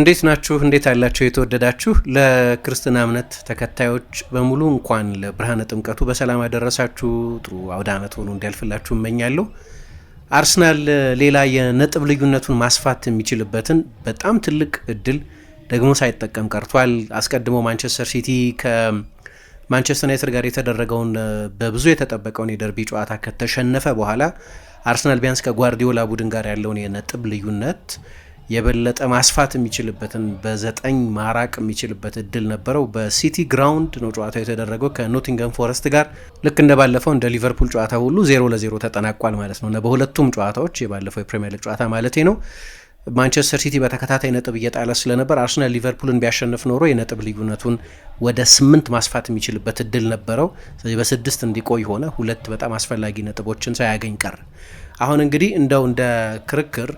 እንዴት ናችሁ? እንዴት አላችሁ? የተወደዳችሁ ለክርስትና እምነት ተከታዮች በሙሉ እንኳን ለብርሃነ ጥምቀቱ በሰላም አደረሳችሁ። ጥሩ አውደ ዓመት ሆኖ እንዲያልፍላችሁ እመኛለሁ። አርሰናል ሌላ የነጥብ ልዩነቱን ማስፋት የሚችልበትን በጣም ትልቅ እድል ደግሞ ሳይጠቀም ቀርቷል። አስቀድሞ ማንቸስተር ሲቲ ከማንቸስተር ዩናይትድ ጋር የተደረገውን በብዙ የተጠበቀውን የደርቢ ጨዋታ ከተሸነፈ በኋላ አርሰናል ቢያንስ ከጓርዲዮላ ቡድን ጋር ያለውን የነጥብ ልዩነት የበለጠ ማስፋት የሚችልበትን በ9 ማራቅ የሚችልበት እድል ነበረው። በሲቲ ግራውንድ ነው ጨዋታው የተደረገው ከኖቲንገም ፎረስት ጋር። ልክ እንደ ባለፈው እንደ ሊቨርፑል ጨዋታ ሁሉ 0-0 ተጠናቋል ማለት ነው እና በሁለቱም ጨዋታዎች የባለፈው የፕሪሚየር ሊግ ጨዋታ ማለቴ ነው ማንቸስተር ሲቲ በተከታታይ ነጥብ እየጣለ ስለነበር አርሰናል ሊቨርፑልን ቢያሸንፍ ኖሮ የነጥብ ልዩነቱን ወደ 8 ማስፋት የሚችልበት እድል ነበረው። ስለዚህ በ6 እንዲቆይ ሆነ። 2 በጣም አስፈላጊ ነጥቦችን ሳያገኝ ቀር። አሁን እንግዲህ እንደው እንደ ክርክር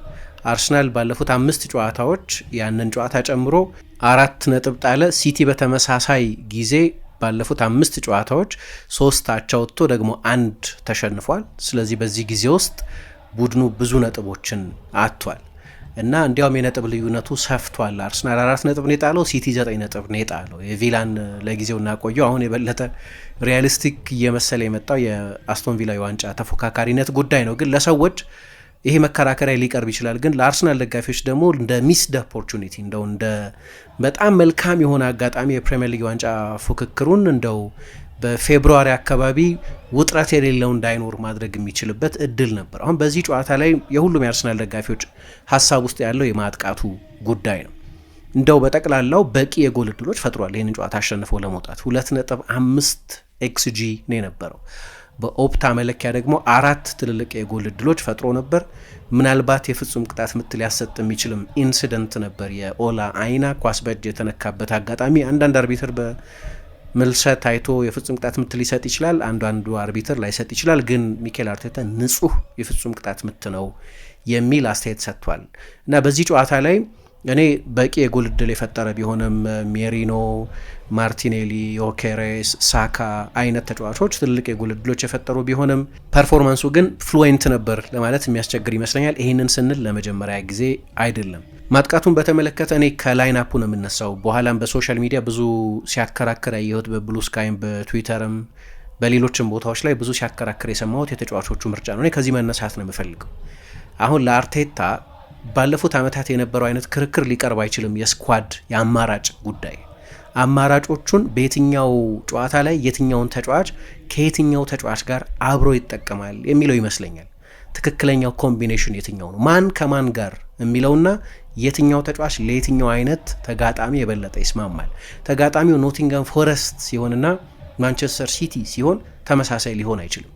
አርሰናል ባለፉት 5 ጨዋታዎች ያንን ጨዋታ ጨምሮ 4 ነጥብ ጣለ። ሲቲ በተመሳሳይ ጊዜ ባለፉት 5 ጨዋታዎች 3 አቻ ወጥቶ ደግሞ 1 ተሸንፏል። ስለዚህ በዚህ ጊዜ ውስጥ ቡድኑ ብዙ ነጥቦችን አጥቷል እና እንዲያውም የነጥብ ልዩነቱ ሰፍቷል። አርሰናል 4 ነጥብ ነው የጣለው፣ ሲቲ 9 ነጥብ ነው የጣለው። የቪላን ለጊዜው እናቆየው። አሁን የበለጠ ሪያሊስቲክ እየመሰለ የመጣው የአስቶን ቪላ የዋንጫ ተፎካካሪነት ጉዳይ ነው። ግን ለሰዎች ይሄ መከራከሪያ ሊቀርብ ይችላል። ግን ለአርሰናል ደጋፊዎች ደግሞ እንደ ሚስድ ኦፖርቹኒቲ እንደው እንደ በጣም መልካም የሆነ አጋጣሚ የፕሪሚየር ሊግ ዋንጫ ፉክክሩን እንደው በፌብሩዋሪ አካባቢ ውጥረት የሌለው እንዳይኖር ማድረግ የሚችልበት እድል ነበር። አሁን በዚህ ጨዋታ ላይ የሁሉም የአርሰናል ደጋፊዎች ሀሳብ ውስጥ ያለው የማጥቃቱ ጉዳይ ነው። እንደው በጠቅላላው በቂ የጎል እድሎች ፈጥሯል ይህንን ጨዋታ አሸንፎ ለመውጣት 2.5 ኤክስጂ ነው የነበረው። በኦፕታ መለኪያ ደግሞ 4 ትልልቅ የጎል እድሎች ፈጥሮ ነበር። ምናልባት የፍጹም ቅጣት ምት ሊያሰጥ የሚችልም ኢንሲደንት ነበር። የኦላ አይና ኳስ በእጅ የተነካበት አጋጣሚ አንዳንድ አርቢትር በምልሰት አይቶ የፍጹም ቅጣት ምት ሊሰጥ ይችላል፣ አንዳንዱ አርቢትር ላይሰጥ ይችላል። ግን ሚኬል አርቴታ ንጹህ የፍጹም ቅጣት ምት ነው የሚል አስተያየት ሰጥቷል እና በዚህ ጨዋታ ላይ እኔ በቂ የጎል እድል የፈጠረ ቢሆንም ሜሪኖ፣ ማርቲኔሊ፣ ዮኬሬስ፣ ሳካ አይነት ተጫዋቾች ትልቅ የጎል እድሎች የፈጠሩ ቢሆንም ፐርፎርማንሱ ግን ፍሉዌንት ነበር ለማለት የሚያስቸግር ይመስለኛል። ይህንን ስንል ለመጀመሪያ ጊዜ አይደለም። ማጥቃቱን በተመለከተ እኔ ከላይናፑ ነው የምነሳው። በኋላም በሶሻል ሚዲያ ብዙ ሲያከራክር ያየሁት በብሉ ስካይም በትዊተርም በሌሎችም ቦታዎች ላይ ብዙ ሲያከራክር የሰማሁት የተጫዋቾቹ ምርጫ ነው። እኔ ከዚህ መነሳት ነው የምፈልገው። አሁን ለአርቴታ ባለፉት ዓመታት የነበረው አይነት ክርክር ሊቀርብ አይችልም። የስኳድ የአማራጭ ጉዳይ አማራጮቹን በየትኛው ጨዋታ ላይ የትኛውን ተጫዋች ከየትኛው ተጫዋች ጋር አብሮ ይጠቀማል የሚለው ይመስለኛል። ትክክለኛው ኮምቢኔሽን የትኛው ነው፣ ማን ከማን ጋር የሚለውና የትኛው ተጫዋች ለየትኛው አይነት ተጋጣሚ የበለጠ ይስማማል። ተጋጣሚው ኖቲንገም ፎረስት ሲሆንና ማንቸስተር ሲቲ ሲሆን ተመሳሳይ ሊሆን አይችልም።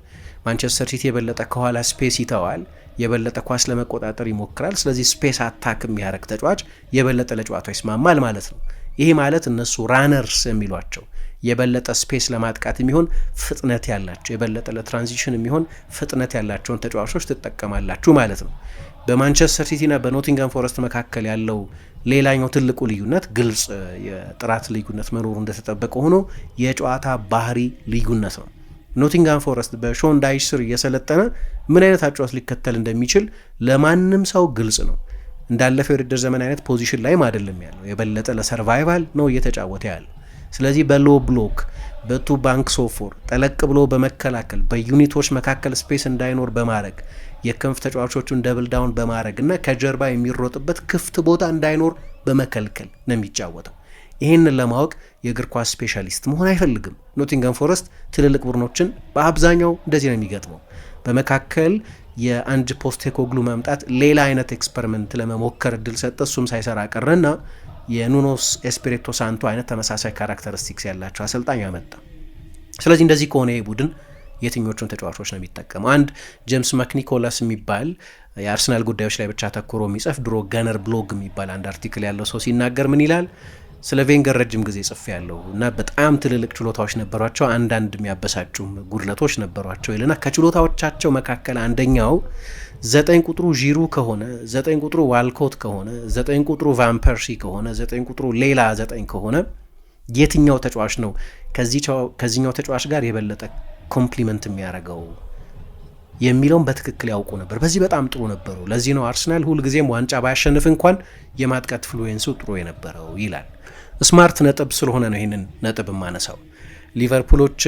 ማንቸስተር ሲቲ የበለጠ ከኋላ ስፔስ ይተዋል፣ የበለጠ ኳስ ለመቆጣጠር ይሞክራል። ስለዚህ ስፔስ አታክ የሚያደርግ ተጫዋች የበለጠ ለጨዋታው ይስማማል ማለት ነው። ይሄ ማለት እነሱ ራነርስ የሚሏቸው የበለጠ ስፔስ ለማጥቃት የሚሆን ፍጥነት ያላቸው የበለጠ ለትራንዚሽን የሚሆን ፍጥነት ያላቸውን ተጫዋቾች ትጠቀማላችሁ ማለት ነው። በማንቸስተር ሲቲና በኖቲንገም ፎረስት መካከል ያለው ሌላኛው ትልቁ ልዩነት ግልጽ የጥራት ልዩነት መኖሩ እንደተጠበቀ ሆኖ የጨዋታ ባህሪ ልዩነት ነው። ኖቲንጋም ፎረስት በሾን ዳይሽ ስር እየሰለጠነ ምን አይነት አጨዋወት ሊከተል እንደሚችል ለማንም ሰው ግልጽ ነው። እንዳለፈው የውድድር ዘመን አይነት ፖዚሽን ላይም አይደለም ያለው፣ የበለጠ ለሰርቫይቫል ነው እየተጫወተ ያለው። ስለዚህ በሎ ብሎክ፣ በቱ ባንክስ ኦፍ ፎር ጠለቅ ብሎ በመከላከል በዩኒቶች መካከል ስፔስ እንዳይኖር በማድረግ የክንፍ ተጫዋቾቹን ደብል ዳውን በማድረግ እና ከጀርባ የሚሮጥበት ክፍት ቦታ እንዳይኖር በመከልከል ነው የሚጫወተው። ይህንን ለማወቅ የእግር ኳስ ስፔሻሊስት መሆን አይፈልግም። ኖቲንገም ፎረስት ትልልቅ ቡድኖችን በአብዛኛው እንደዚህ ነው የሚገጥመው። በመካከል የአንጅ ፖስቴኮግሉ መምጣት ሌላ አይነት ኤክስፐሪመንት ለመሞከር እድል ሰጠ። እሱም ሳይሰራ ቀረና የኑኖስ ኤስፒሪቶ ሳንቶ አይነት ተመሳሳይ ካራክተሪስቲክስ ያላቸው አሰልጣኝ ያመጣ። ስለዚህ እንደዚህ ከሆነ ቡድን የትኞቹን ተጫዋቾች ነው የሚጠቀመው? አንድ ጄምስ ማክኒኮላስ የሚባል የአርሰናል ጉዳዮች ላይ ብቻ ተኮሮ የሚጽፍ ድሮ ገነር ብሎግ የሚባል አንድ አርቲክል ያለው ሰው ሲናገር ምን ይላል? ስለ ቬንገር ረጅም ጊዜ ጽፌ ያለው እና በጣም ትልልቅ ችሎታዎች ነበሯቸው፣ አንዳንድ የሚያበሳጩም ጉድለቶች ነበሯቸው ይልና ከችሎታዎቻቸው መካከል አንደኛው 9 ቁጥሩ ዢሩ ከሆነ 9 ቁጥሩ ዋልኮት ከሆነ 9 ቁጥሩ ቫን ፐርሲ ከሆነ 9 ቁጥሩ ሌላ 9 ከሆነ የትኛው ተጫዋች ነው ከዚህኛው ተጫዋች ጋር የበለጠ ኮምፕሊመንት የሚያደርገው የሚለውን በትክክል ያውቁ ነበር። በዚህ በጣም ጥሩ ነበሩ። ለዚህ ነው አርሰናል ሁልጊዜም ዋንጫ ባያሸንፍ እንኳን የማጥቃት ፍሉዌንሱ ጥሩ የነበረው ይላል። ስማርት ነጥብ ስለሆነ ነው ይህንን ነጥብ የማነሳው። ሊቨርፑሎች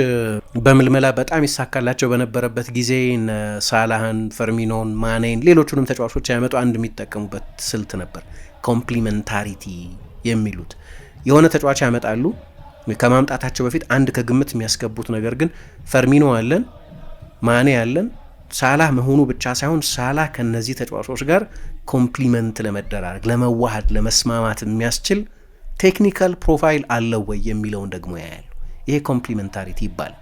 በምልመላ በጣም ይሳካላቸው በነበረበት ጊዜ ሳላህን፣ ፈርሚኖን፣ ማኔን ሌሎቹንም ተጫዋቾች ያመጡ አንድ የሚጠቀሙበት ስልት ነበር፣ ኮምፕሊመንታሪቲ የሚሉት። የሆነ ተጫዋች ያመጣሉ፣ ከማምጣታቸው በፊት አንድ ከግምት የሚያስገቡት ነገር ግን ፈርሚኖ አለን፣ ማኔ አለን፣ ሳላህ መሆኑ ብቻ ሳይሆን ሳላህ ከነዚህ ተጫዋቾች ጋር ኮምፕሊመንት ለመደራረግ ለመዋሃድ፣ ለመስማማት የሚያስችል ቴክኒካል ፕሮፋይል አለው ወይ የሚለውን ደግሞ ያያሉ። ይሄ ኮምፕሊመንታሪቲ ይባላል።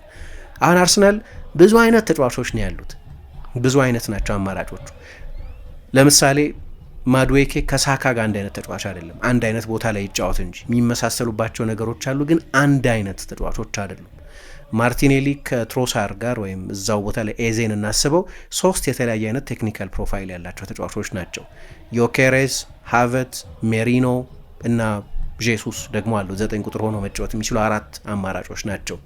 አሁን አርሰናል ብዙ አይነት ተጫዋቾች ነው ያሉት፣ ብዙ አይነት ናቸው አማራጮቹ። ለምሳሌ ማድዌኬ ከሳካ ጋር አንድ አይነት ተጫዋች አይደለም፣ አንድ አይነት ቦታ ላይ ይጫወት እንጂ የሚመሳሰሉባቸው ነገሮች አሉ፣ ግን አንድ አይነት ተጫዋቾች አይደሉም። ማርቲኔሊ ከትሮሳር ጋር ወይም እዛው ቦታ ላይ ኤዜን እናስበው፣ 3 የተለያየ አይነት ቴክኒካል ፕሮፋይል ያላቸው ተጫዋቾች ናቸው። ዮኬሬስ፣ ሃቨት፣ ሜሪኖ እና ጄሱስ ደግሞ አሉ 9 ቁጥር ሆኖ መጫወት የሚችሉ 4 አማራጮች ናቸው።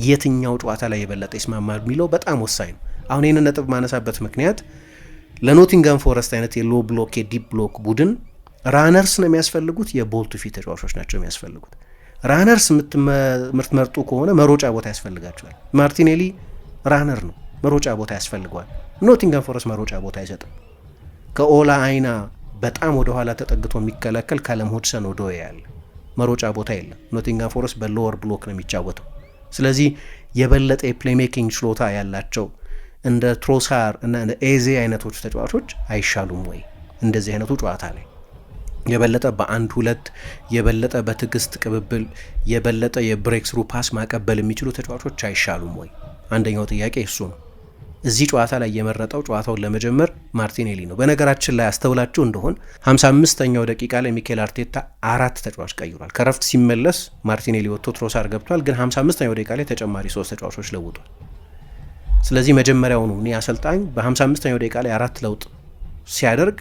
የትኛው ጨዋታ ላይ የበለጠ ይስማማል የሚለው በጣም ወሳኝ ነው። አሁን ይህንን ነጥብ ማነሳበት ምክንያት ለኖቲንጋም ፎረስት አይነት የሎ ብሎክ የዲፕ ብሎክ ቡድን ራነርስ ነው የሚያስፈልጉት፣ የቦልቱ ፊት ተጫዋቾች ናቸው የሚያስፈልጉት። ራነርስ የምትመርጡ ከሆነ መሮጫ ቦታ ያስፈልጋቸዋል። ማርቲኔሊ ራነር ነው፣ መሮጫ ቦታ ያስፈልገዋል። ኖቲንጋም ፎረስት መሮጫ ቦታ አይሰጥም። ከኦላ አይና በጣም ወደ ኋላ ተጠግቶ የሚከላከል ካለም ሁድሰን ኦዶዬ ያለ መሮጫ ቦታ የለም። ኖቲንጋም ፎረስት በሎወር ብሎክ ነው የሚጫወተው። ስለዚህ የበለጠ የፕሌይሜኪንግ ችሎታ ያላቸው እንደ ትሮሳር እና እንደ ኤዜ አይነቶቹ ተጫዋቾች አይሻሉም ወይ? እንደዚህ አይነቱ ጨዋታ ላይ የበለጠ በአንድ ሁለት የበለጠ በትዕግስት ቅብብል የበለጠ የብሬክ ስሩ ፓስ ማቀበል የሚችሉ ተጫዋቾች አይሻሉም ወይ? አንደኛው ጥያቄ እሱ ነው። እዚህ ጨዋታ ላይ የመረጠው ጨዋታውን ለመጀመር ማርቲኔሊ ነው። በነገራችን ላይ አስተውላችሁ እንደሆን 55ኛው ደቂቃ ላይ ሚኬል አርቴታ 4 ተጫዋች ቀይሯል። ከረፍት ሲመለስ ማርቲኔሊ ወጥቶ ትሮሳር ገብቷል፣ ግን 55ኛው ደቂቃ ላይ ተጨማሪ 3 ተጫዋቾች ለውጧል። ስለዚህ መጀመሪያውኑ እኔ አሰልጣኝ በ55ኛው ደቂቃ ላይ 4 ለውጥ ሲያደርግ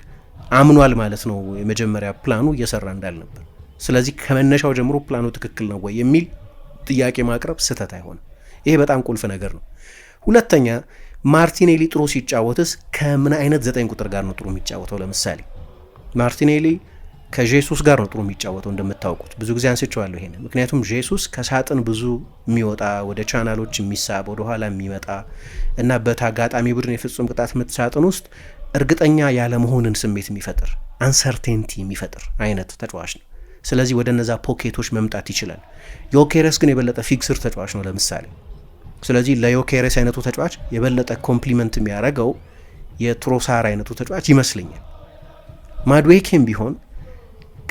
አምኗል ማለት ነው የመጀመሪያ ፕላኑ እየሰራ እንዳልነበር። ስለዚህ ከመነሻው ጀምሮ ፕላኑ ትክክል ነው ወይ የሚል ጥያቄ ማቅረብ ስህተት አይሆንም። ይሄ በጣም ቁልፍ ነገር ነው። ሁለተኛ ማርቲኔሊ ጥሩ ሲጫወትስ ከምን አይነት 9 ቁጥር ጋር ነው ጥሩ የሚጫወተው? ለምሳሌ ማርቲኔሊ ከጄሱስ ጋር ነው ጥሩ የሚጫወተው። እንደምታውቁት ብዙ ጊዜ አንስቼዋለሁ ይሄንን። ምክንያቱም ጄሱስ ከሳጥን ብዙ የሚወጣ ወደ ቻናሎች የሚሳብ ወደ ኋላ የሚመጣ እና በተጋጣሚ ቡድን የፍጹም ቅጣት ምት ሳጥን ውስጥ እርግጠኛ ያለመሆንን ስሜት የሚፈጥር አንሰርቴንቲ የሚፈጥር አይነት ተጫዋች ነው። ስለዚህ ወደ እነዛ ፖኬቶች መምጣት ይችላል። ዮኬሬስ ግን የበለጠ ፊክስር ተጫዋች ነው ለምሳሌ። ስለዚህ ለዮኬሬስ አይነቱ ተጫዋች የበለጠ ኮምፕሊመንት የሚያደርገው የትሮሳር አይነቱ ተጫዋች ይመስለኛል። ማድዌኬም ቢሆን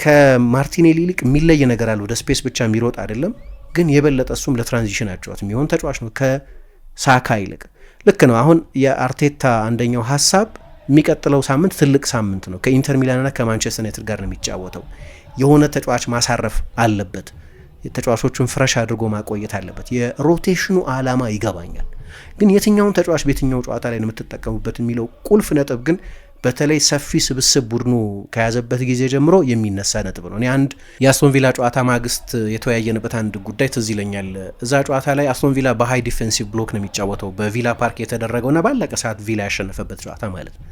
ከማርቲኔሊ ይልቅ የሚለይ ነገር አለ። ወደ ስፔስ ብቻ የሚሮጥ አይደለም፣ ግን የበለጠ እሱም ለትራንዚሽን አጫወት የሚሆን ተጫዋች ነው ከሳካ ይልቅ። ልክ ነው። አሁን የአርቴታ አንደኛው ሀሳብ የሚቀጥለው ሳምንት ትልቅ ሳምንት ነው። ከኢንተር ሚላንና ከማንቸስተር ዩናይትድ ጋር ነው የሚጫወተው። የሆነ ተጫዋች ማሳረፍ አለበት። ተጫዋቾቹን ፍረሽ አድርጎ ማቆየት አለበት። የሮቴሽኑ ዓላማ ይገባኛል፣ ግን የትኛውን ተጫዋች በየትኛው ጨዋታ ላይ ነው የምትጠቀሙበት የሚለው ቁልፍ ነጥብ ግን በተለይ ሰፊ ስብስብ ቡድኑ ከያዘበት ጊዜ ጀምሮ የሚነሳ ነጥብ ነው። እኔ አንድ የአስቶን ቪላ ጨዋታ ማግስት የተወያየንበት አንድ ጉዳይ ትዝ ይለኛል። እዛ ጨዋታ ላይ አስቶን ቪላ በሃይ ዲፌንሲቭ ብሎክ ነው የሚጫወተው፣ በቪላ ፓርክ የተደረገውና ባለቀ ሰዓት ቪላ ያሸነፈበት ጨዋታ ማለት ነው።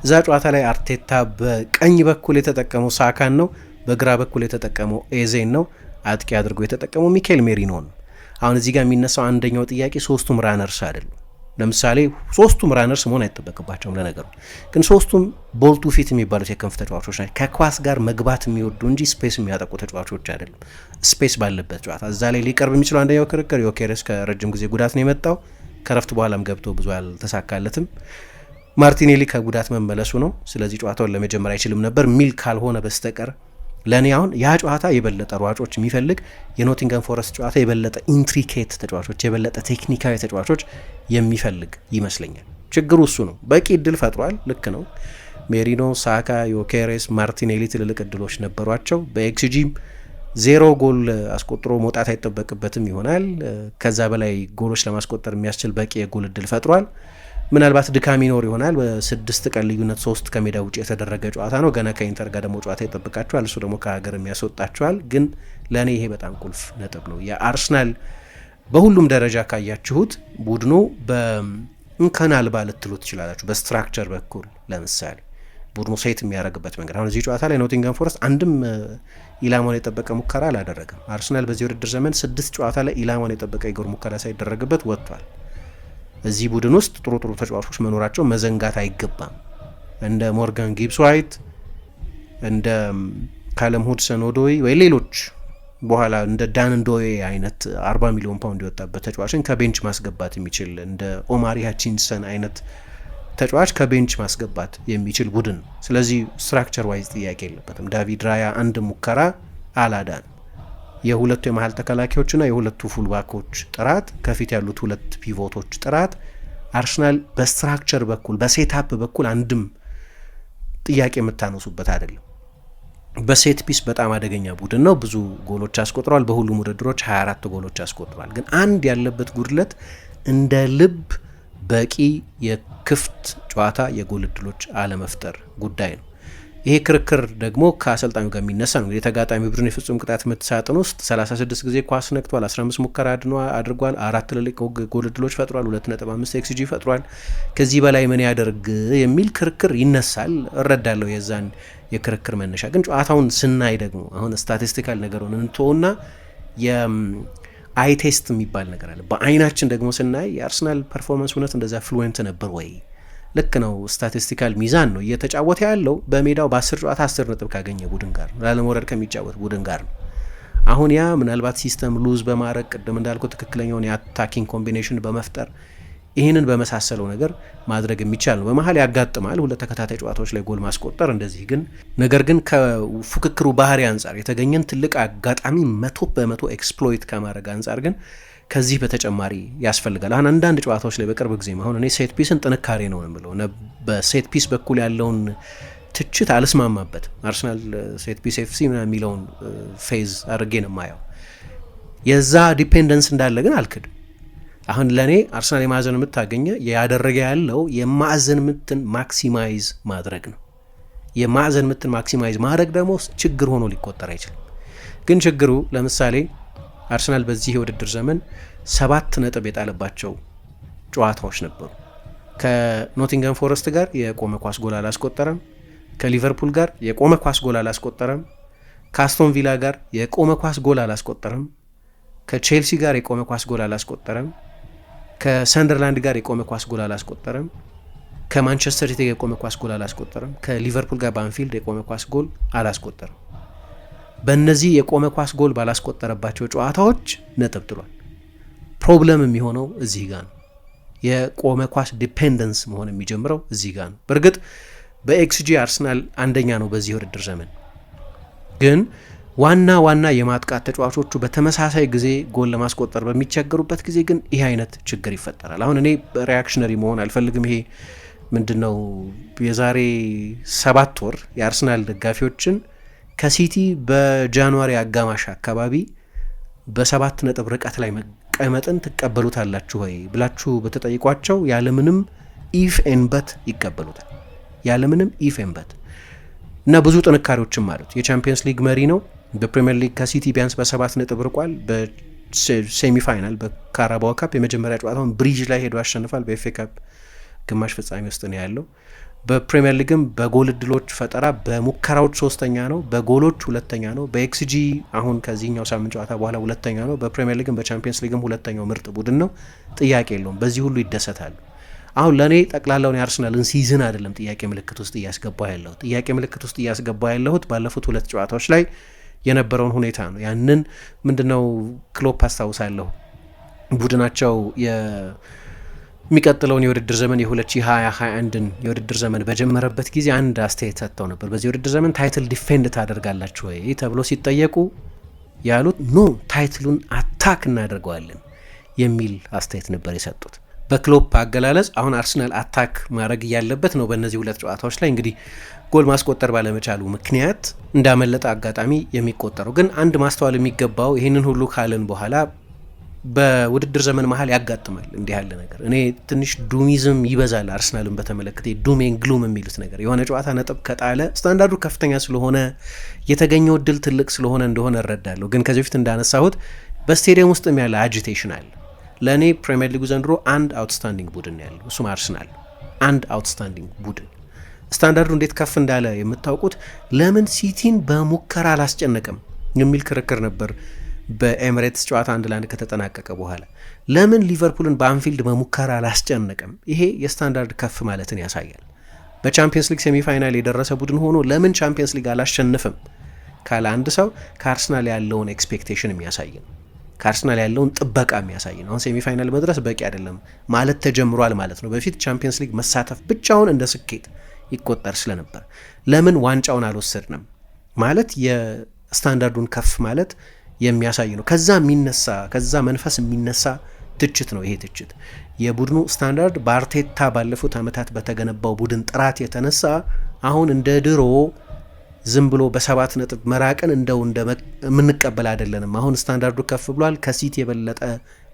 እዛ ጨዋታ ላይ አርቴታ በቀኝ በኩል የተጠቀመው ሳካን ነው፣ በግራ በኩል የተጠቀመው ኤዜን ነው፣ አጥቂ አድርጎ የተጠቀመው ሚኬል ሜሪኖ ነው። አሁን እዚህ ጋር የሚነሳው አንደኛው ጥያቄ ሶስቱም ራነርስ አይደሉም። ለምሳሌ ሶስቱም ራነርስ መሆን አይጠበቅባቸውም ለነገሩ፣ ግን ሶስቱም ቦልቱ ፊት የሚባሉት የክንፍ ተጫዋቾች ናቸው። ከኳስ ጋር መግባት የሚወዱ እንጂ ስፔስ የሚያጠቁ ተጫዋቾች አይደሉም። ስፔስ ባለበት ጨዋታ እዛ ላይ ሊቀርብ የሚችለው አንደኛው ክርክር ዮኬሬስ ከረጅም ጊዜ ጉዳት ነው የመጣው፣ ከረፍት በኋላም ገብቶ ብዙ አልተሳካለትም። ማርቲኔሊ ከጉዳት መመለሱ ነው፣ ስለዚህ ጨዋታውን ለመጀመር አይችልም ነበር ሚል ካልሆነ በስተቀር ለእኔ አሁን ያ ጨዋታ የበለጠ ሯጮች የሚፈልግ የኖቲንገም ፎረስት ጨዋታ የበለጠ ኢንትሪኬት ተጫዋቾች የበለጠ ቴክኒካዊ ተጫዋቾች የሚፈልግ ይመስለኛል። ችግሩ እሱ ነው። በቂ እድል ፈጥሯል፣ ልክ ነው። ሜሪኖ፣ ሳካ፣ ዮኬሬስ፣ ማርቲኔሊ ትልልቅ እድሎች ነበሯቸው። በኤክስጂም 0 ጎል አስቆጥሮ መውጣት አይጠበቅበትም ይሆናል። ከዛ በላይ ጎሎች ለማስቆጠር የሚያስችል በቂ የጎል እድል ፈጥሯል። ምናልባት ድካም ይኖር ይሆናል። በ6 ቀን ልዩነት 3 ከሜዳ ውጭ የተደረገ ጨዋታ ነው። ገና ከኢንተር ጋር ደግሞ ጨዋታ ይጠብቃቸዋል። እሱ ደግሞ ከሀገር የሚያስወጣቸዋል። ግን ለእኔ ይሄ በጣም ቁልፍ ነጥብ ነው። የአርሰናል በሁሉም ደረጃ ካያችሁት ቡድኑ እንከን አልባ ልትሉ ትችላላችሁ። በስትራክቸር በኩል ለምሳሌ ቡድኑ ሴት የሚያደርግበት መንገድ። አሁን እዚህ ጨዋታ ላይ ኖቲንገም ፎረስት አንድም ኢላማውን የጠበቀ ሙከራ አላደረገም። አርሰናል በዚህ ውድድር ዘመን 6 ጨዋታ ላይ ኢላማውን የጠበቀ የጎል ሙከራ ሳይደረግበት ወጥቷል። እዚህ ቡድን ውስጥ ጥሩ ጥሩ ተጫዋቾች መኖራቸው መዘንጋት አይገባም። እንደ ሞርጋን ጊብስ ዋይት፣ እንደ ካለም ሁድሰን ኦዶይ ወይ ሌሎች በኋላ እንደ ዳን ዶዬ አይነት 40 ሚሊዮን ፓውንድ የወጣበት ተጫዋችን ከቤንች ማስገባት የሚችል እንደ ኦማሪ ሃቺንሰን አይነት ተጫዋች ከቤንች ማስገባት የሚችል ቡድን ነው። ስለዚህ ስትራክቸር ዋይዝ ጥያቄ የለበትም። ዳቪድ ራያ አንድ ሙከራ አላዳን። የሁለቱ የመሀል ተከላካዮችና የሁለቱ ፉልባኮች ጥራት፣ ከፊት ያሉት ሁለት ፒቮቶች ጥራት አርሰናል በስትራክቸር በኩል በሴትአፕ በኩል አንድም ጥያቄ የምታነሱበት አይደለም። በሴት ፒስ በጣም አደገኛ ቡድን ነው። ብዙ ጎሎች አስቆጥሯል። በሁሉም ውድድሮች 24 ጎሎች አስቆጥሯል። ግን አንድ ያለበት ጉድለት እንደ ልብ በቂ የክፍት ጨዋታ የጎል እድሎች አለመፍጠር ጉዳይ ነው። ይሄ ክርክር ደግሞ ከአሰልጣኙ ጋር የሚነሳ ነው። የተጋጣሚ ቡድን የፍጹም ቅጣት ምት ሳጥን ውስጥ 36 ጊዜ ኳስ ነክቷል፣ 15 ሙከራ አድርጓል፣ 4 ትልልቅ ጎል እድሎች ፈጥሯል፣ 2.5 ኤክስጂ ፈጥሯል። ከዚህ በላይ ምን ያደርግ የሚል ክርክር ይነሳል። እረዳለሁ የዛን የክርክር መነሻ። ግን ጨዋታውን ስናይ ደግሞ አሁን ስታቲስቲካል ነገሩን እንተውና የአይ ቴስት የሚባል ነገር አለ። በአይናችን ደግሞ ስናይ የአርሰናል ፐርፎርማንስ እውነት እንደዛ ፍሉዌንት ነበር ወይ? ልክ ነው። ስታቲስቲካል ሚዛን ነው እየተጫወተ ያለው። በሜዳው በ10 ጨዋታ 10 ነጥብ ካገኘ ቡድን ጋር ነው፣ ላለመውረድ ከሚጫወት ቡድን ጋር ነው። አሁን ያ ምናልባት ሲስተም ሉዝ በማድረግ ቅድም እንዳልኩ ትክክለኛውን የአታኪንግ ኮምቢኔሽን በመፍጠር ይህንን በመሳሰለው ነገር ማድረግ የሚቻል ነው። በመሀል ያጋጥማል ሁለት ተከታታይ ጨዋታዎች ላይ ጎል ማስቆጠር እንደዚህ። ግን ነገር ግን ከፉክክሩ ባህሪ አንጻር የተገኘን ትልቅ አጋጣሚ 100% ኤክስፕሎይት ከማድረግ አንጻር ግን ከዚህ በተጨማሪ ያስፈልጋል። አሁን አንዳንድ ጨዋታዎች ላይ በቅርብ ጊዜ አሁን እኔ ሴት ፒስን ጥንካሬ ነው የምለው፣ በሴት ፒስ በኩል ያለውን ትችት አልስማማበት። አርሰናል ሴት ፒስ ኤፍሲ የሚለውን ፌዝ አድርጌ ነው የማየው። የዛ ዲፔንደንስ እንዳለ ግን አልክድም። አሁን ለእኔ አርሰናል የማዕዘን ምት ታገኘ ያደረገ ያለው የማዕዘን ምትን ማክሲማይዝ ማድረግ ነው። የማዕዘን ምትን ማክሲማይዝ ማድረግ ደግሞ ችግር ሆኖ ሊቆጠር አይችልም። ግን ችግሩ ለምሳሌ አርሰናል በዚህ የውድድር ዘመን 7 ነጥብ የጣለባቸው ጨዋታዎች ነበሩ። ከኖቲንገም ፎረስት ጋር የቆመ ኳስ ጎል አላስቆጠረም። ከሊቨርፑል ጋር የቆመ ኳስ ጎል አላስቆጠረም። ከአስቶን ቪላ ጋር የቆመ ኳስ ጎል አላስቆጠረም። ከቼልሲ ጋር የቆመ ኳስ ጎል አላስቆጠረም። ከሰንደርላንድ ጋር የቆመ ኳስ ጎል አላስቆጠረም። ከማንቸስተር ሲቲ የቆመ ኳስ ጎል አላስቆጠረም። ከሊቨርፑል ጋር በአንፊልድ የቆመ ኳስ ጎል አላስቆጠረም። በእነዚህ የቆመ ኳስ ጎል ባላስቆጠረባቸው ጨዋታዎች ነጥብ ጥሏል። ፕሮብለም የሚሆነው እዚህ ጋር ነው። የቆመ ኳስ ዲፔንደንስ መሆን የሚጀምረው እዚህ ጋር ነው። በእርግጥ በኤክስጂ አርሰናል አንደኛ ነው በዚህ የውድድር ዘመን። ግን ዋና የማጥቃት ተጫዋቾቹ በተመሳሳይ ጊዜ ጎል ለማስቆጠር በሚቸገሩበት ጊዜ ግን ይህ አይነት ችግር ይፈጠራል። አሁን እኔ ሪያክሽነሪ መሆን አልፈልግም። ይሄ ምንድነው የዛሬ 7 ወር የአርሰናል ደጋፊዎችን ከሲቲ በጃንዋሪ አጋማሽ አካባቢ በ7 ነጥብ ርቀት ላይ መቀመጥን ትቀበሉታላችሁ ወይ ብላችሁ በተጠይቋቸው ያለምንም ኢፍ ኤን በት ይቀበሉታል። ያለምንም ኢፍ ኤን በት እና ብዙ ጥንካሬዎችም አሉት። የቻምፒየንስ ሊግ መሪ ነው። በፕሪሚየር ሊግ ከሲቲ ቢያንስ በ7 ነጥብ ርቋል። በሴሚፋይናል በካራባኦ ካፕ የመጀመሪያ ጨዋታውን ብሪጅ ላይ ሄዶ ያሸንፋል። በኤፍ ኤ ካፕ ግማሽ ፍጻሜ ውስጥ ነው ያለው። በፕሪሚየር ሊግም በጎል እድሎች ፈጠራ በሙከራዎች 3ኛ ነው፣ በጎሎች 2ኛ ነው፣ በኤክስጂ አሁን ከዚህኛው ሳምንት ጨዋታ በኋላ 2ኛ ነው። በፕሪሚየር ሊግም በቻምፒየንስ ሊግም 2ኛው ምርጥ ቡድን ነው። ጥያቄ የለውም። በዚህ ሁሉ ይደሰታሉ። አሁን ለእኔ ጠቅላላውን የአርሰናልን ሲዝን አይደለም ጥያቄ ምልክት ውስጥ እያስገባ ያለሁት። ጥያቄ ምልክት ውስጥ እያስገባ ያለሁት ባለፉት 2 ጨዋታዎች ላይ የነበረውን ሁኔታ ነው። ያንን ምንድነው ክሎፕ አስታውሳለሁ ቡድናቸው የሚቀጥለውን የውድድር ዘመን የ2020-21ን የውድድር ዘመን በጀመረበት ጊዜ አንድ አስተያየት ሰጥተው ነበር። በዚህ የውድድር ዘመን ታይትል ዲፌንድ ታደርጋላችሁ ወይ ተብሎ ሲጠየቁ ያሉት ኖ ታይትሉን አታክ እናደርገዋለን የሚል አስተያየት ነበር የሰጡት። በክሎፕ አገላለጽ አሁን አርሰናል አታክ ማድረግ እያለበት ነው። በእነዚህ 2 ጨዋታዎች ላይ እንግዲህ ጎል ማስቆጠር ባለመቻሉ ምክንያት እንዳመለጠ አጋጣሚ የሚቆጠረው። ግን አንድ ማስተዋል የሚገባው ይህንን ሁሉ ካልን በኋላ በውድድር ዘመን መሀል ያጋጥማል እንዲህ ያለ ነገር። እኔ ትንሽ ዱሚዝም ይበዛል አርሰናልን በተመለከተ ዱሜን ግሉም የሚሉት ነገር። የሆነ ጨዋታ ነጥብ ከጣለ ስታንዳርዱ ከፍተኛ ስለሆነ የተገኘው እድል ትልቅ ስለሆነ እንደሆነ እረዳለሁ። ግን ከዚህ በፊት እንዳነሳሁት በስቴዲየም ውስጥም ያለ አጂቴሽን አለ። ለእኔ ፕሪሚየር ሊጉ ዘንድሮ አንድ አውትስታንዲንግ ቡድን ያለው እሱም አርሰናል። አንድ አውትስታንዲንግ ቡድን ስታንዳርዱ እንዴት ከፍ እንዳለ የምታውቁት ለምን ሲቲን በሙከራ አላስጨነቀም የሚል ክርክር ነበር በኤሚሬትስ ጨዋታ 1-1 ከተጠናቀቀ በኋላ። ለምን ሊቨርፑልን በአንፊልድ በሙከራ አላስጨነቀም? ይሄ የስታንዳርድ ከፍ ማለትን ያሳያል። በቻምፒየንስ ሊግ ሴሚፋይናል የደረሰ ቡድን ሆኖ ለምን ቻምፒየንስ ሊግ አላሸንፍም ካለ አንድ ሰው ከአርሰናል ያለውን ኤክስፔክቴሽን የሚያሳይ ነው። ከአርሰናል ያለውን ጥበቃ የሚያሳይ ነው። አሁን ሴሚፋይናል መድረስ በቂ አይደለም ማለት ተጀምሯል ማለት ነው። በፊት ቻምፒየንስ ሊግ መሳተፍ ብቻውን እንደ ስኬት ይቆጠር ስለነበር ለምን ዋንጫውን አልወሰድንም ማለት የስታንዳርዱን ከፍ ማለት የሚያሳይ ነው። ከዛ መንፈስ የሚነሳ ትችት ነው ይሄ ትችት። የቡድኑ ስታንዳርድ በአርቴታ ባለፉት ዓመታት በተገነባው ቡድን ጥራት የተነሳ አሁን እንደ ድሮ ዝም ብሎ በ7 ነጥብ መራቅን የምንቀበል አይደለንም። አሁን ስታንዳርዱ ከፍ ብሏል፣ ከሲቲ የበለጠ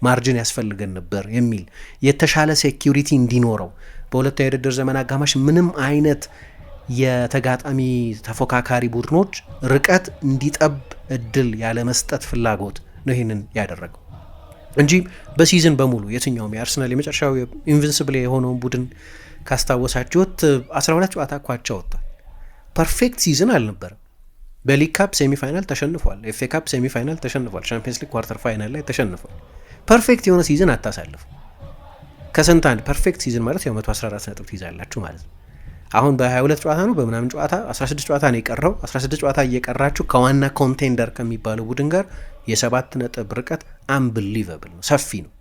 ማርጅን ያስፈልገን ነበር የሚል የተሻለ ሴኪሪቲ እንዲኖረው በሁለተኛው የውድድር ዘመን አጋማሽ ምንም አይነት የተጋጣሚ ተፎካካሪ ቡድኖች ርቀት እንዲጠብ እድል ያለ መስጠት ፍላጎት ነው ይህንን ያደረገው እንጂ በሲዝን በሙሉ የትኛውም የአርሰናል የመጨረሻው ኢንቪንሲብል የሆነውን ቡድን ካስታወሳችሁት 12 ጨዋታ ኳቻ ወጥቷል። ፐርፌክት ሲዝን አልነበረም። በሊግ ካፕ ሴሚፋይናል ተሸንፏል፣ ኤፍ ኤ ካፕ ሴሚፋይናል ተሸንፏል፣ ቻምፒየንስ ሊግ ኳርተር ፋይናል ላይ ተሸንፏል። ፐርፌክት የሆነ ሲዝን አታሳልፉ። ከስንት አንድ ፐርፌክት ሲዝን ማለት ያው 114 ነጥብ ትይዛላችሁ ማለት ነው። አሁን በ22 ጨዋታ ነው በምናምን ጨዋታ 16 ጨዋታ ነው የቀረው። 16 ጨዋታ እየቀራችሁ ከዋና ኮንቴንደር ከሚባለው ቡድን ጋር የ7 ነጥብ ርቀት አንብሊቨብል ነው፣ ሰፊ ነው።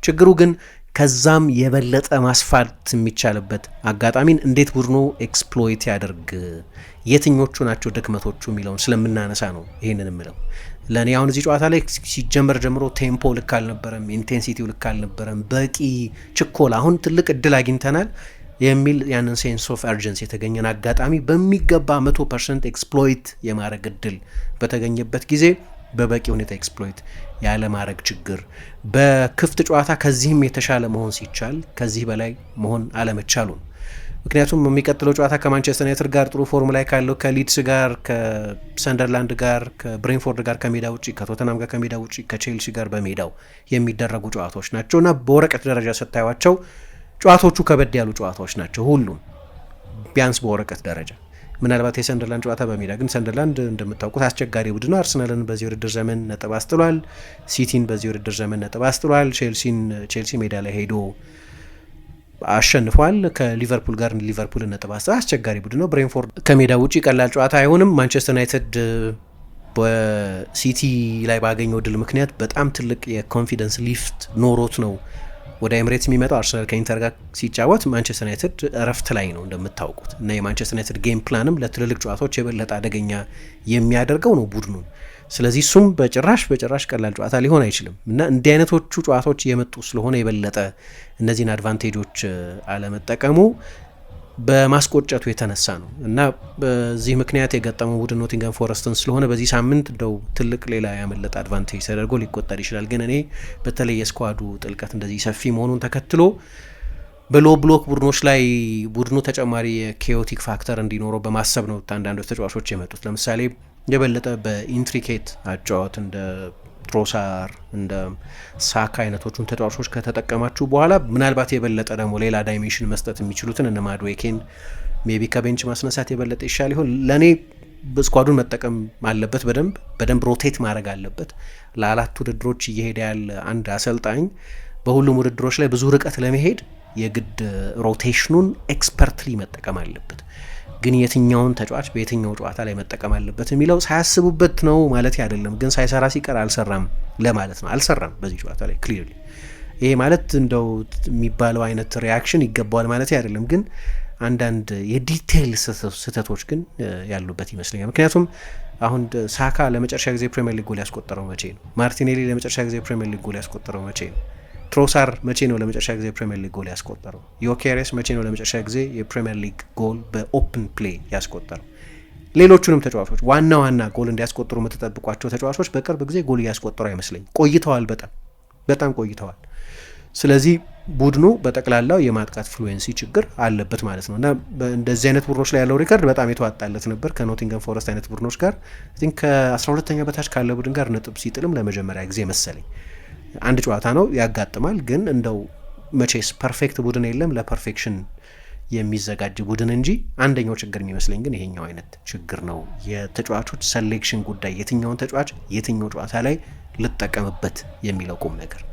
ችግሩ ግን ከዛም የበለጠ ማስፋት የሚቻልበት አጋጣሚን እንዴት ቡድኑ ኤክስፕሎይት ያደርግ፣ የትኞቹ ናቸው ድክመቶቹ የሚለውን ስለምናነሳ ነው ይህንን የምለው። ለእኔ አሁን እዚህ ጨዋታ ላይ ሲጀመር ጀምሮ ቴምፖ ልክ አልነበረም፣ ኢንቴንሲቲው ልክ አልነበረም፣ በቂ ችኮላ፣ አሁን ትልቅ እድል አግኝተናል የሚል ያንን ሴንስ ኦፍ አርጀንስ የተገኘን አጋጣሚ በሚገባ 100% ኤክስፕሎይት የማድረግ እድል በተገኘበት ጊዜ በበቂ ሁኔታ ኤክስፕሎይት ያለ ማድረግ ችግር፣ በክፍት ጨዋታ ከዚህም የተሻለ መሆን ሲቻል ከዚህ በላይ መሆን አለመቻሉ ነው። ምክንያቱም የሚቀጥለው ጨዋታ ከማንቸስተር ዩናይትድ ጋር ጥሩ ፎርም ላይ ካለው ከሊድስ ጋር፣ ከሰንደርላንድ ጋር፣ ከብሬንፎርድ ጋር ከሜዳ ውጭ፣ ከቶተናም ጋር ከሜዳ ውጭ፣ ከቼልሲ ጋር በሜዳው የሚደረጉ ጨዋታዎች ናቸው እና በወረቀት ደረጃ ስታዩዋቸው ጨዋታዎቹ ከበድ ያሉ ጨዋታዎች ናቸው ሁሉም ቢያንስ በወረቀት ደረጃ። ምናልባት የሰንደርላንድ ጨዋታ በሜዳ ግን ሰንደርላንድ እንደምታውቁት አስቸጋሪ ቡድን ነው። አርሰናልን በዚህ ውድድር ዘመን ነጥብ አስጥሏል። ሲቲን በዚህ ውድድር ዘመን ነጥብ አስጥሏል። ቼልሲ ሜዳ ላይ ሄዶ አሸንፏል። ከሊቨርፑል ጋር ሊቨርፑልን ነጥብ አስጥሏል። አስቸጋሪ ቡድን ነው። ብሬንፎርድ ከሜዳ ውጭ ቀላል ጨዋታ አይሆንም። ማንቸስተር ዩናይትድ በሲቲ ላይ ባገኘው ድል ምክንያት በጣም ትልቅ የኮንፊደንስ ሊፍት ኖሮት ነው ወደ ኤምሬትስ የሚመጣው። አርሰናል ከኢንተር ጋር ሲጫወት ማንቸስተር ዩናይትድ እረፍት ላይ ነው እንደምታውቁት እና የማንቸስተር ዩናይትድ ጌም ፕላንም ለትልልቅ ጨዋታዎች የበለጠ አደገኛ የሚያደርገው ነው ቡድኑን። ስለዚህ እሱም በጭራሽ ቀላል ጨዋታ ሊሆን አይችልም እና እንዲህ አይነቶቹ ጨዋታዎች እየመጡ ስለሆነ የበለጠ እነዚህን አድቫንቴጆች አለመጠቀሙ በማስቆጨቱ የተነሳ ነው እና በዚህ ምክንያት የገጠመው ቡድን ኖቲንገም ፎረስትን ስለሆነ በዚህ ሳምንት እንደው ትልቅ ሌላ ያመለጠ አድቫንቴጅ ተደርጎ ሊቆጠር ይችላል። ግን እኔ በተለይ የስኳዱ ጥልቀት እንደዚህ ሰፊ መሆኑን ተከትሎ በሎ ብሎክ ቡድኖች ላይ ቡድኑ ተጨማሪ የኬዮቲክ ፋክተር እንዲኖረው በማሰብ ነው አንዳንዶች ተጫዋቾች የመጡት። ለምሳሌ የበለጠ በኢንትሪኬት አጫወት እንደ ትሮሳር እንደ ሳካ አይነቶቹን ተጫዋቾች ከተጠቀማችሁ በኋላ ምናልባት የበለጠ ደግሞ ሌላ ዳይሜንሽን መስጠት የሚችሉትን እነ ማድዌኬን ሜቢ ከቤንች ማስነሳት የበለጠ ይሻል ይሆን። ለእኔ ስኳዱን መጠቀም አለበት፣ በደንብ ሮቴት ማድረግ አለበት። ለአራት ውድድሮች እየሄደ ያለ አንድ አሰልጣኝ በሁሉም ውድድሮች ላይ ብዙ ርቀት ለመሄድ የግድ ሮቴሽኑን ኤክስፐርትሊ መጠቀም አለበት። ግን የትኛውን ተጫዋች በየትኛው ጨዋታ ላይ መጠቀም አለበት የሚለው ሳያስቡበት ነው ማለት አይደለም። ግን ሳይሰራ ሲቀር አልሰራም ለማለት ነው። አልሰራም በዚህ ጨዋታ ላይ ክሊርሊ። ይሄ ማለት እንደው የሚባለው አይነት ሪያክሽን ይገባዋል ማለት አይደለም። ግን አንዳንድ የዲቴይል ስህተቶች ግን ያሉበት ይመስለኛል። ምክንያቱም አሁን ሳካ ለመጨረሻ ጊዜ ፕሪሚየር ሊግ ጎል ያስቆጠረው መቼ ነው? ማርቲኔሊ ለመጨረሻ ጊዜ ፕሪሚየር ሊግ ጎል ያስቆጠረው መቼ ነው? ትሮሳር መቼ ነው ለመጨረሻ ጊዜ ፕሪሚየር ሊግ ጎል ያስቆጠረው? ዮኬሬስ መቼ ነው ለመጨረሻ ጊዜ የፕሪሚየር ሊግ ጎል በኦፕን ፕሌይ ያስቆጠረው? ሌሎቹንም ተጫዋቾች ዋና ጎል እንዲያስቆጥሩ የምትጠብቋቸው ተጫዋቾች በቅርብ ጊዜ ጎል እያስቆጠሩ አይመስለኝም። ቆይተዋል፣ በጣም ቆይተዋል። ስለዚህ ቡድኑ በጠቅላላው የማጥቃት ፍሉዌንሲ ችግር አለበት ማለት ነው እና እንደዚህ አይነት ቡድኖች ላይ ያለው ሪከርድ በጣም የተዋጣለት ነበር። ከኖቲንገም ፎረስት አይነት ቡድኖች ጋር ከ12ኛ በታች ካለ ቡድን ጋር ነጥብ ሲጥልም ለመጀመሪያ ጊዜ መሰለኝ አንድ ጨዋታ ነው ያጋጥማል። ግን እንደው መቼስ ፐርፌክት ቡድን የለም ለፐርፌክሽን የሚዘጋጅ ቡድን እንጂ አንደኛው ችግር የሚመስለኝ ግን ይሄኛው አይነት ችግር ነው። የተጫዋቾች ሰሌክሽን ጉዳይ፣ የትኛውን ተጫዋች የትኛው ጨዋታ ላይ ልጠቀምበት የሚለው ቁም ነገር